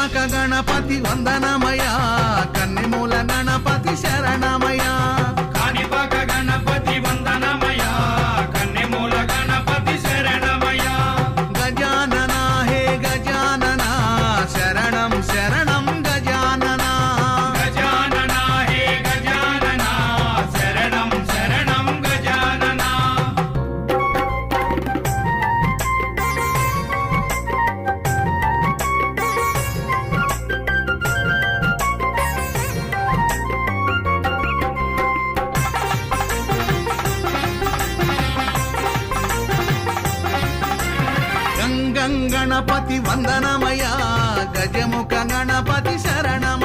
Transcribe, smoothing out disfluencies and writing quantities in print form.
కాణిపాక గణపతి వందనమయ కన్నెమూల గణపతి శరణమయ కాణిపాక గణపతి వందనమయ కన్నెమూల గణపతి శరణమయ గజానన హే గజానన శరణం శరణం గజానన గజానన హే గజానన శరణం శరణం గజానన గంగం గణపతి వందనమయ గజముఖ గణపతి శరణం